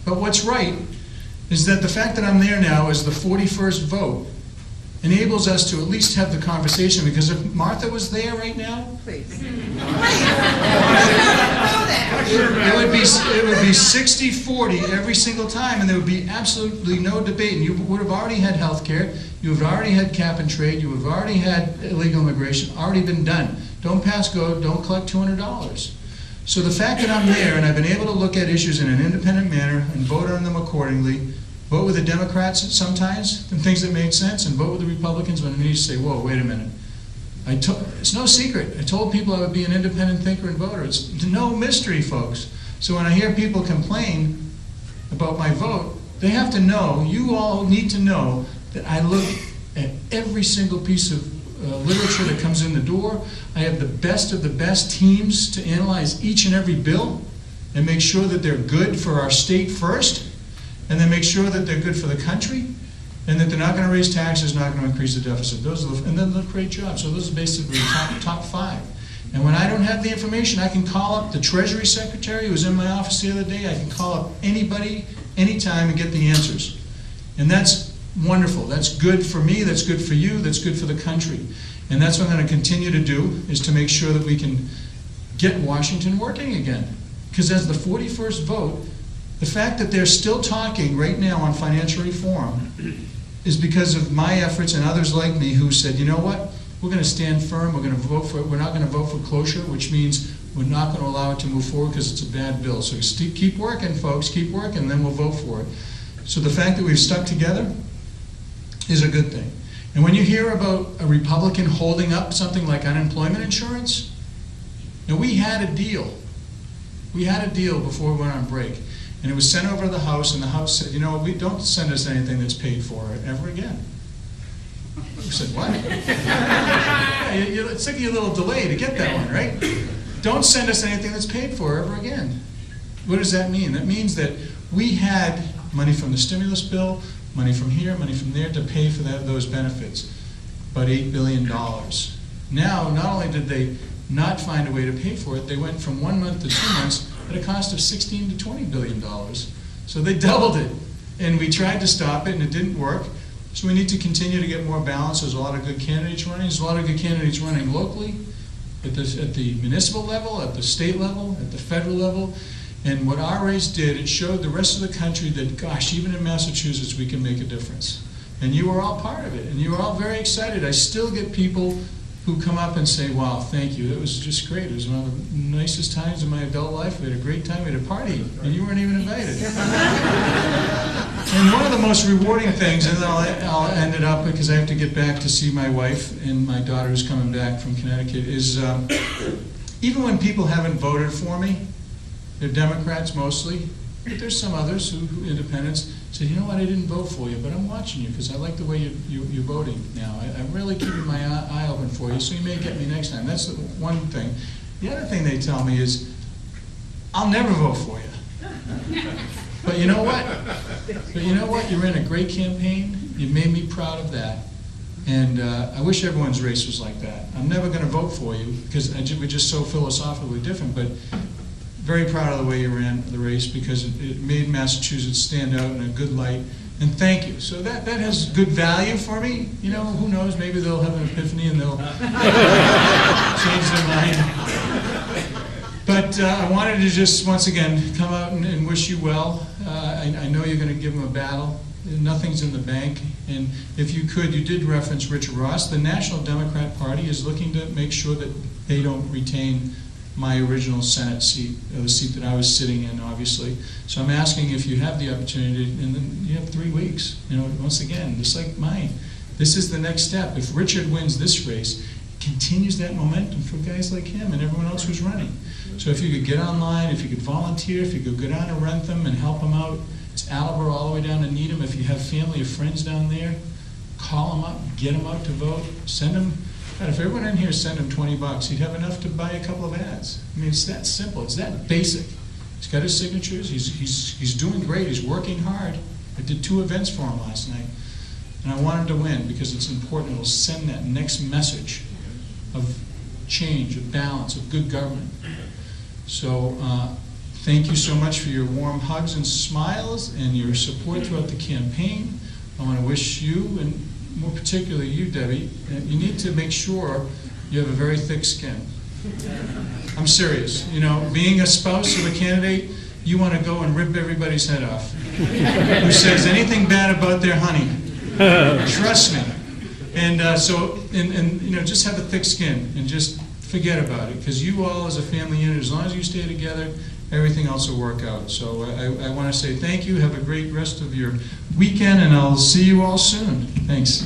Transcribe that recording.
But what's right is that the fact that I'm there now as the 41st vote enables us to at least have the conversation, because if Martha was there right now, Please. it would be 60-40 every single time, and there would be absolutely no debate. And you would have already had health care, you would have already had cap and trade, you would have already had illegal immigration, already been done. Don't pass go, don't collect $200. So the fact that I'm there and I've been able to look at issues in an independent manner and vote on them accordingly, vote with the Democrats sometimes and things that made sense, and vote with the Republicans when I need to say, whoa, wait a minute. It's no secret. I told people I would be an independent thinker and voter. It's no mystery, folks. So when I hear people complain about my vote, they have to know, you all need to know, that I look at every single piece of literature that comes in the door. I have the best of the best teams to analyze each and every bill and make sure that they're good for our state first, and then make sure that they're good for the country, and that they're not going to raise taxes, not going to increase the deficit. And then they'll create jobs. So those are basically the top five. And when I don't have the information, I can call up the Treasury Secretary who was in my office the other day. I can call up anybody, anytime, and get the answers. And that's wonderful. That's good for me, that's good for you, that's good for the country. And that's what I'm going to continue to do, is to make sure that we can get Washington working again. Because as the 41st vote, the fact that they're still talking right now on financial reform is because of my efforts and others like me who said, you know what, we're going to stand firm, we're going to vote for it, we're not going to vote for cloture, which means we're not going to allow it to move forward because it's a bad bill. So keep working, folks, keep working, and then we'll vote for it. So the fact that we've stuck together is a good thing. And when you hear about a Republican holding up something like unemployment insurance, now we had a deal. We had a deal before we went on break. And it was sent over to the House, and the House said, you know, we don't send us anything that's paid for ever again. We said, what? It's like a little delay to get that one, right? Don't send us anything that's paid for ever again. What does that mean? That means that we had money from the stimulus bill, money from here, money from there to pay for those benefits, about $8 billion. Now, not only did they not find a way to pay for it, they went from 1 month to 2 months at a cost of $16 to $20 billion. So they doubled it. And we tried to stop it, and it didn't work. So we need to continue to get more balance. There's a lot of good candidates running. There's a lot of good candidates running locally, at the municipal level, at the state level, at the federal level. And what our race did, it showed the rest of the country that, gosh, even in Massachusetts, we can make a difference. And you were all part of it, and you were all very excited. I still get people who come up and say, wow, thank you, it was just great. It was one of the nicest times in my adult life. We had a great time, we had a party, and you weren't even invited. And one of the most rewarding things, and then I'll end it up because I have to get back to see my wife and my daughter who's coming back from Connecticut, is even when people haven't voted for me, they're Democrats mostly, but there's some others who independents, say, you know what, I didn't vote for you, but I'm watching you because I like the way you're voting now. I'm really keeping my eye open for you, so you may get me next time. That's the one thing. The other thing they tell me is, I'll never vote for you. But you know what? You're in a great campaign. You made me proud of that. And I wish everyone's race was like that. I'm never going to vote for you because we're just so philosophically different, but very proud of the way you ran the race because it made Massachusetts stand out in a good light. And thank you. So that has good value for me. You know, who knows? Maybe they'll have an epiphany and they'll change their mind. But I wanted to just, once again, come out and wish you well. I know you're going to give them a battle. Nothing's in the bank. And if you could, you did reference Richard Ross. The National Democrat Party is looking to make sure that they don't retain my original Senate seat, the seat that I was sitting in, obviously. So I'm asking if you have the opportunity, and then you have 3 weeks. You know, once again, just like mine, this is the next step. If Richard wins this race, it continues that momentum for guys like him and everyone else who's running. So if you could get online, if you could volunteer, if you could go down to Rentham and help them out, it's Attleboro all the way down to Needham. If you have family or friends down there, call them up, get them out to vote, send them. God, if everyone in here sent him $20, he'd have enough to buy a couple of ads. I mean, it's that simple. It's that basic. He's got his signatures. He's doing great. He's working hard. I did 2 events for him last night, and I want him to win because it's important. It'll send that next message of change, of balance, of good government. So Thank you so much for your warm hugs and smiles and your support throughout the campaign. I want to wish you, and more particularly you, Debbie, you need to make sure you have a very thick skin. I'm serious. You know, being a spouse of a candidate, you want to go and rip everybody's head off who says anything bad about their honey. Trust me. And you know, just have a thick skin and just forget about it, because you all as a family unit, as long as you stay together, everything else will work out. So I want to say thank you. Have a great rest of your weekend, and I'll see you all soon. Thanks.